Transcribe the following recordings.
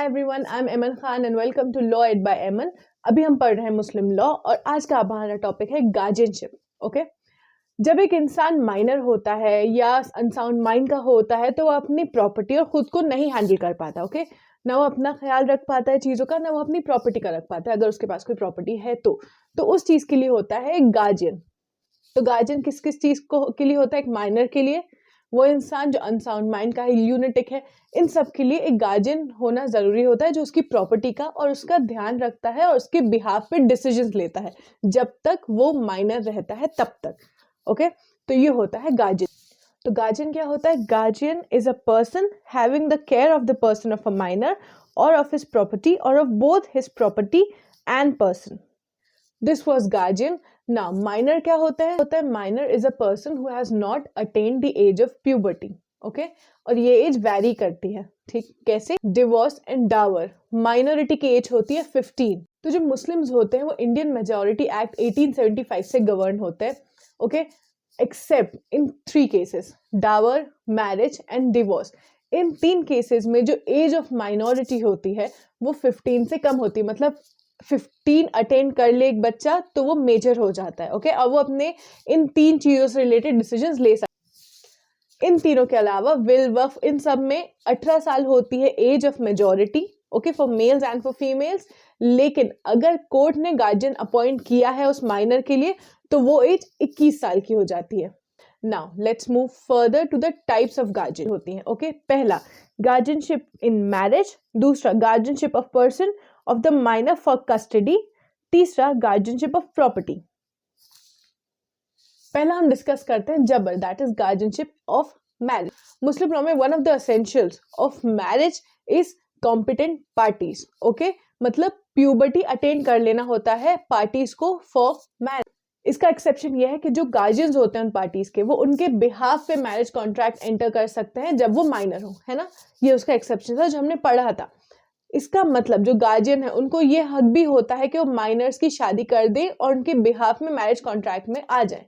Everyone, I am Aiman Khan and welcome to law aid by Aiman. अभी हम पढ़ रहे हैं मुस्लिम लॉ और आज का हमारा टॉपिक है गार्जियनशिप। ओके, जब एक इंसान माइनर होता है या अनसाउंड माइंड का होता है तो वो अपनी प्रॉपर्टी और खुद को नहीं हैंडल कर पाता। ओके, ना वो अपना ख्याल रख पाता है चीज़ों का, ना वो अपनी प्रॉपर्टी का रख पाता है। अगर उसके पास कोई प्रॉपर्टी है तो उस चीज़ के लिए होता है एक गार्जियन। तो गार्जियन किस किस चीज़ को के लिए होता है? एक माइनर के लिए, वो इंसान जो अनसाउंड माइंड का है, ल्यूनेटिक है, इन सब के लिए एक गार्जियन होना ज़रूरी होता है जो उसकी प्रॉपर्टी का और उसका ध्यान रखता है और उसके बिहाफ पे डिसीजंस लेता है जब तक वो माइनर रहता है तब तक। ओके, तो ये होता है गार्जियन। तो गार्जियन क्या होता है? Guardian is a person having the care of the person of a minor और ऑफ हिज प्रॉपर्टी और of both his property and person. This was guardian. Now minor क्या होता है? Minor is a person who has not attained the age of puberty. Okay, और ये age vary करती है। ठीक, कैसे? डिवोर्स एंड डावर, माइनॉरिटी की एज होती है 15। तो जो मुस्लिम्स होते हैं वो इंडियन मेजॉरिटी एक्ट 1875 से गवर्न होते हैं। Okay, except in 3 cases, dower, marriage and divorce. इन 3 केसेस में जो एज ऑफ माइनॉरिटी होती है वो 15 से कम होती है। मतलब 15 अटेंड कर ले एक बच्चा तो वो मेजर हो जाता है। ओके, और वो अपने इन 3 चीजों से रिलेटेड डिसीजंस ले सकता है। इन तीनों के अलावा विल वफ, इन सब में 18 साल होती है age of majority. Okay, for males and for females. लेकिन अगर कोर्ट ने गार्जियन अपॉइंट किया है उस माइनर के लिए तो वो एज 21 साल की हो जाती है। Now let's move further to the types of guardian होती हैं। ओके, पहला गार्जियनशिप इन मैरिज, दूसरा guardianship of person of the minor for custody, तीसरा गार्जियनशिप ऑफ प्रॉपर्टी। पहला हम डिस्कस करते हैं जबर, that is guardianship of marriage. Muslim law में one of the essentials of marriage is competent parties. Okay, मतलब puberty attain कर लेना होता है पार्टीज को फॉर मैरिज। इसका एक्सेप्शन यह है कि जो गार्जियंस होते हैं उन पार्टीज के, वो उनके बिहाफ पे मैरिज कॉन्ट्रैक्ट एंटर कर सकते हैं जब वो माइनर हो, है ना। ये उसका एक्सेप्शन था जो हमने पढ़ा था। इसका मतलब जो गार्जियन है उनको ये हक भी होता है कि वो माइनर्स की शादी कर दे और उनके बिहाफ में मैरिज कॉन्ट्रैक्ट में आ जाए।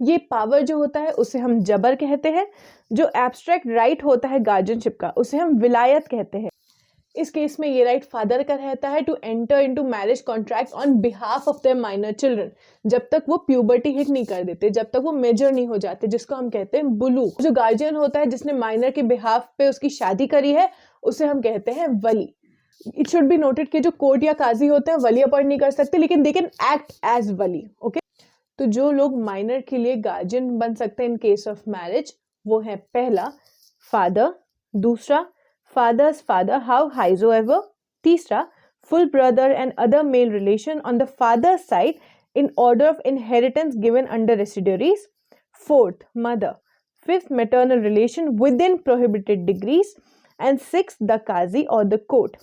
ये पावर जो होता है उसे हम जबर कहते हैं। जो एब्स्ट्रैक्ट राइट होता है गार्जियनशिप का उसे हम विलायत कहते हैं। इस केस में ये राइट फादर का रहता है to enter into marriage contract on behalf of their minor children, जब तक वो प्यूबर्टी हिट नहीं कर देते, जब तक वो मेजर नहीं हो जाते, जिसको हम कहते हैं बुलूग। जो गार्जियन होता है जिसने माइनर के बिहाफ पे उसकी शादी करी है उसे हम कहते हैं वली। इट शुड बी नोटेड कि जो कोर्ट या काजी होते हैं वली अपॉइंट नहीं कर सकते, लेकिन दे कैन एक्ट एज वली। ओके, तो जो लोग माइनर के लिए गार्जियन बन सकते हैं इन केस ऑफ मैरिज वो है पहला फादर, दूसरा father's father howsoever, तीसरा full brother and other male relation on the father's side in order of inheritance given under residuaries, fourth mother, fifth maternal relation within prohibited degrees, and sixth the qazi or the court.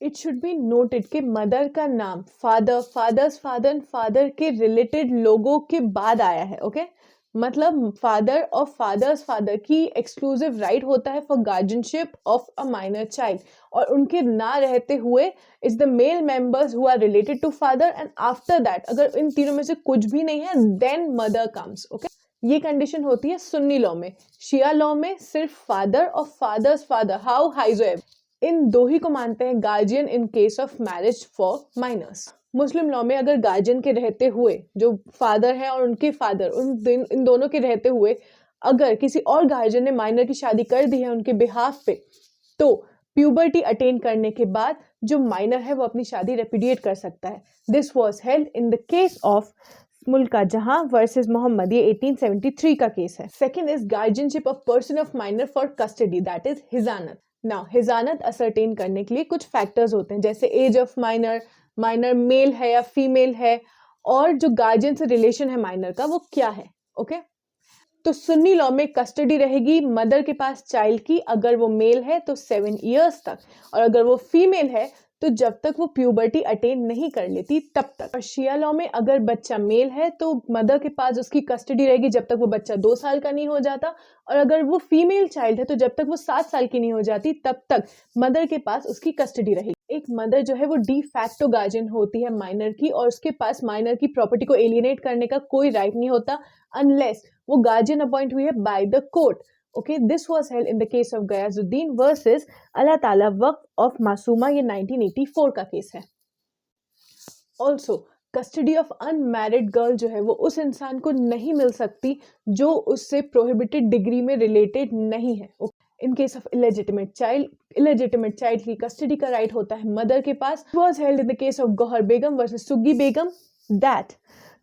It should be noted कि mother का नाम father, father's father and father के related लोगों के बाद आया है। Okay, मतलब फादर और फादर्स फादर की एक्सक्लूसिव राइट होता है for guardianship of a minor child, और उनके ना रहते हुए is the male members who are related to father, and after that अगर इन तीनों में से कुछ भी नहीं है देन मदर कम्स। ओके, ये कंडीशन होती है सुन्नी लॉ में। शिया लॉ में सिर्फ फादर और फादर्स फादर हाउ हाइजोएवर, इन दो ही को मानते हैं guardian in case of marriage for minors. Muslim law में अगर गार्जियन के रहते हुए, जो फादर है और उनके फादर, इन दोनों के रहते हुए अगर किसी और गार्जियन ने माइनर की शादी कर दी है उनके बिहाफ पे, तो प्यूबर्टी अटेन करने के बाद जो माइनर है वो अपनी शादी रेपुडिएट कर सकता है। This was held in the case of Mulka Jahan versus Mohammad, ये 1873 का केस है। Second is guardianship of person of minor for custody, that is हिजानत। नाउ हिजानत असरटेन करने के लिए कुछ फैक्टर्स होते हैं, जैसे age of minor, minor male है या फीमेल है, और जो गार्जियन से रिलेशन है माइनर का वो क्या है। ओके, तो सुन्नी लॉ में कस्टडी रहेगी मदर के पास चाइल्ड की, अगर वो मेल है तो 7 years तक, और अगर वो फीमेल है तो जब तक वो प्यूबर्टी अटेन नहीं कर लेती तब तक। और शिया लॉ में अगर बच्चा मेल है तो मदर के पास उसकी कस्टडी रहेगी जब तक वो बच्चा 2 साल का नहीं हो जाता, और अगर वो फीमेल चाइल्ड है तो जब तक वो 7 साल की नहीं हो जाती तब तक मदर के पास उसकी कस्टडी रहेगी। एक मदर जो है वो डी फैक्टो गार्जियन होती है माइनर की, और उसके पास माइनर की प्रॉपर्टी को एलियनेट करने का कोई राइट नहीं होता अनलेस वो गार्जियन अपॉइंट हुई है by the court. Okay, this was held in the case of Ghayazuddin versus Allah Ta'ala Waqf of Masuma. ये 1984 का केस है. Also, custody of unmarried girl जो है वो उस इंसान को नहीं मिल सकती जो उससे प्रोहिबिटेड डिग्री में रिलेटेड नहीं है. In case of illegitimate child की कस्टडी का राइट होता है मदर के पास. Was held in the case of Gauhar Begum versus Suggi Begum that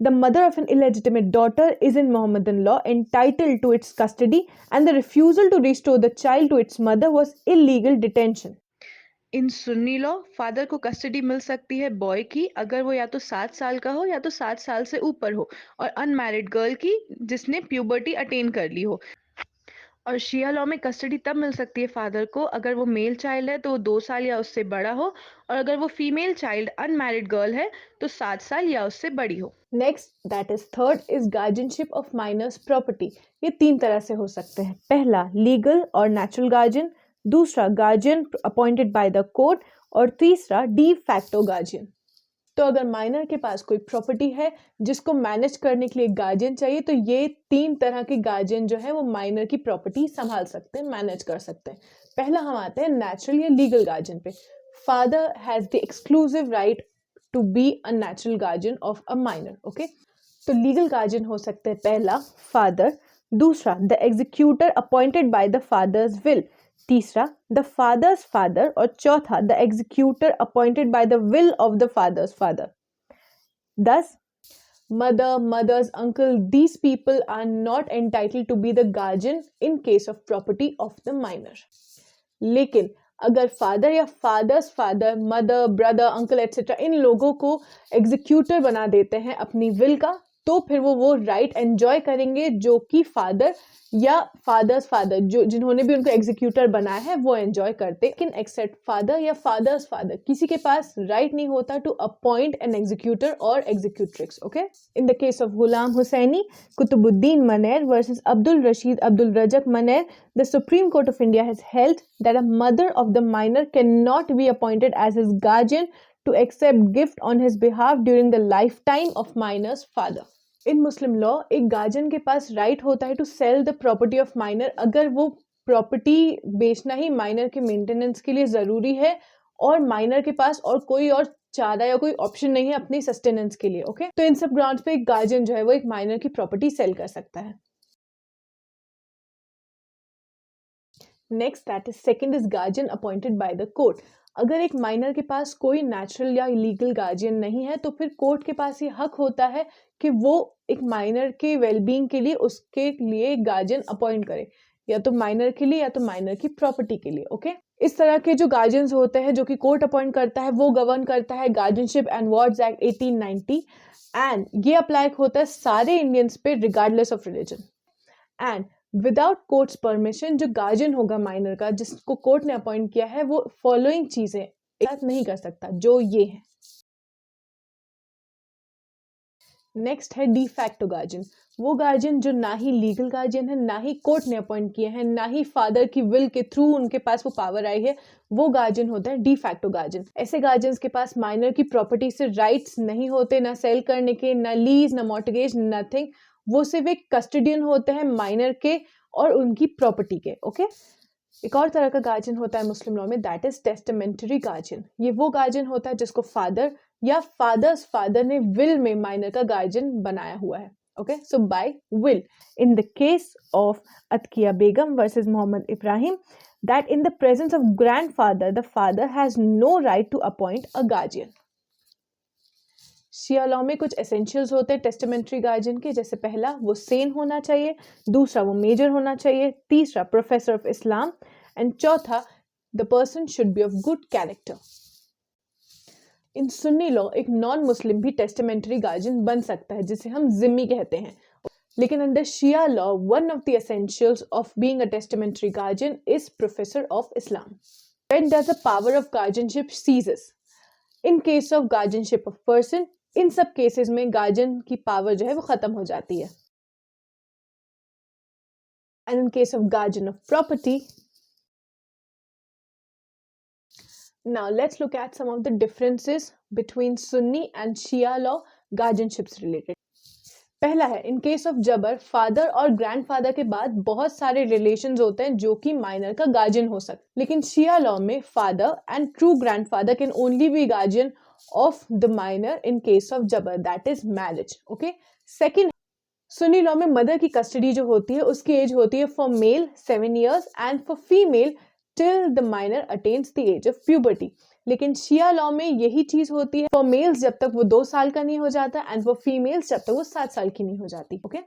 the mother of an illegitimate daughter is in Mohammedan law entitled to its custody and the refusal to restore the child to its mother was illegal detention. In Sunni law father को custody मिल सकती है boy की अगर वो या तो 7 साल का हो या तो 7 साल से ऊपर हो, और अनमैरिड गर्ल की जिसने प्यूबर्टी अटेन कर ली हो. और शिया लॉ में कस्टडी तब मिल सकती है फादर को अगर वो मेल चाइल्ड है तो वो 2 साल या उससे बड़ा हो, और अगर वो फीमेल चाइल्ड अनमैरिड गर्ल है तो 7 साल या उससे बड़ी हो. Next, that is third, is guardianship of minors property. ये 3 तरह से हो सकते हैं. पहला, लीगल और नेचुरल गार्जियन. दूसरा, guardian appointed by the court. और तीसरा, डी फैक्टो गार्जियन. तो अगर माइनर के पास कोई प्रॉपर्टी है जिसको मैनेज करने के लिए गार्जियन चाहिए तो ये 3 तरह के गार्जियन जो है वो माइनर की प्रॉपर्टी संभाल सकते हैं, मैनेज कर सकते हैं. पहला हम आते हैं नेचुरल या लीगल गार्जियन पे. Father has the exclusive right to be a natural guardian of a minor. Okay, तो लीगल गार्जियन हो सकते हैं पहला फादर, दूसरा the executor appointed by the father's will, तीसरा द फादर्स फादर, और चौथा the executor appointed by the will of the father's father. Thus, mother, mother's uncle, these people are not entitled to be the guardian in case of property of the minor. लेकिन अगर father या father's father, mother, brother, uncle etcetera इन लोगों को executor बना देते हैं अपनी विल का, तो फिर वो राइट एंजॉय करेंगे जो कि फादर या फादर्स फादर जो जिन्होंने भी उनको एग्जीक्यूटर बनाया है वो एंजॉय करते. लेकिन एक्सेप्ट फादर या फादर्स फादर किसी के पास राइट नहीं होता टू अपॉइंट एन एग्जीक्यूटर और executrix. Okay, in the case of Ghulam Hussaini Qutubuddin Maner versus Abdul Rashid Abdul Razak Maner, the Supreme Court of India has held that a mother of the minor cannot be appointed as his guardian to accept gift on his behalf during the lifetime of minor's father. In Muslim law, एक guardian के पास right होता है to sell the property of minor अगर वो property बेचना ही minor के maintenance के लिए ज़रूरी है और माइनर के पास और कोई और चारा या कोई ऑप्शन नहीं है अपनी सस्टेनेंस के लिए. ओके, तो इन सब ग्राउंड्स पे एक गार्जियन जो है वो एक माइनर की प्रॉपर्टी सेल कर सकता है. Next, that is second, is guardian appointed by the court. अगर एक माइनर के पास कोई नेचुरल या इलीगल गार्जियन नहीं है तो फिर कोर्ट के पास ये हक होता है कि वो एक माइनर के वेलबींग के लिए उसके लिए गार्जियन अपॉइंट करे, या तो माइनर के लिए या तो माइनर की प्रॉपर्टी के लिए. ओके, इस तरह के जो गार्जियंस होते हैं जो कि कोर्ट अपॉइंट करता है वो गवर्न करता है guardianship and wards act 1890, and ये अप्लाई होता है सारे इंडियंस पे regardless of religion. And without court's permission जो गार्जियन होगा माइनर का जिसको कोर्ट ने अपॉइंट किया है वो फॉलोइंग चीजें एक साथ नहीं कर सकता जो ये है. नेक्स्ट है डी फैक्टो गार्जियन. वो गार्जियन जो ना ही लीगल गार्जियन है, ना ही कोर्ट ने अपॉइंट किए हैं, ना ही फादर की विल के थ्रू उनके पास वो पावर आई है, वो गार्जियन होता है डी फैक्टो गार्जियन. ऐसे गार्जियंस के पास माइनर की प्रॉपर्टी से राइट्स नहीं होते, ना सेल करने के, ना लीज, ना मॉर्टगेज, नथिंग. वो सिर्फ एक कस्टडियन होते हैं माइनर के और उनकी प्रॉपर्टी के. ओके, एक और तरह का गार्जियन होता है मुस्लिम लॉ में, दैट इज टेस्टामेंटरी गार्जियन. ये वो गार्जियन होता है जिसको फादर या फादर्स फादर ने विल में माइनर का गार्जियन बनाया हुआ है. Okay, so by will. In the case of Atkiya Begum versus Mohammad Ibrahim, that in the presence of grandfather the father has no right to appoint a guardian. Shia law में कुछ essentials होते हैं टेस्टामेंटरी गार्जियन के, जैसे पहला वो सेन होना चाहिए, दूसरा वो मेजर होना चाहिए, तीसरा प्रोफेसर ऑफ इस्लाम, एंड चौथा the person should be of good character. In Sunni law एक नॉन मुस्लिम भी टेस्टामेंटरी गार्जियन बन सकता है जिसे हम जिम्मी कहते हैं. लेकिन under Shia law one of the essentials of being a testamentary guardian is professor of Islam. When does the power of guardianship ceases? In case of guardianship of person, इन सब केसेस में गार्जियन की power जो है वो खत्म हो जाती है. And in case of guardian of property, now let's look at some of the differences between Sunni and Shia law guardianships related. पहला है, इन केस ऑफ जबर फादर और ग्रैंडफादर के बाद बहुत सारे रिलेशंस होते हैं जो कि माइनर का गार्जियन हो सकते, लेकिन शिया लॉ में father and true grandfather can only be guardian of the minor in case of जबर, that is marriage. Okay. Second, Sunni law में मदर की कस्टडी जो होती है उसकी एज होती है for male 7 years and for female till the minor attains the age of puberty. लेकिन शिया लॉ में यही चीज होती है फॉर मेल्स जब तक वो 2 साल का नहीं हो जाता एंड फॉर फीमेल्स जब तक वो 7 साल की नहीं हो जाती। Okay.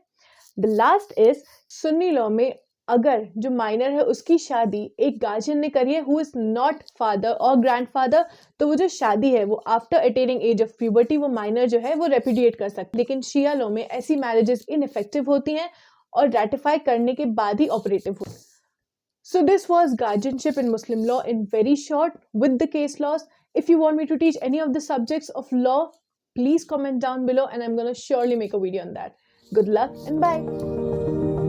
The last is, Sunni law में अगर जो माइनर है उसकी शादी एक गार्जियन ने करी है हु इज नॉट फादर और ग्रैंडफादर, तो वो जो शादी है वो after attaining age of puberty वो माइनर जो है वो रेपुडिएट कर सकते। लेकिन शिया लॉ में ऐसी मैरिजेस इनइफेक्टिव होती हैं और रेटिफाई करने के बाद ही ऑपरेटिव होती। So this was guardianship in Muslim law in very short with the case laws. If you want me to teach any of the subjects of law, please comment down below and I'm going to surely make a video on that. Good luck and bye.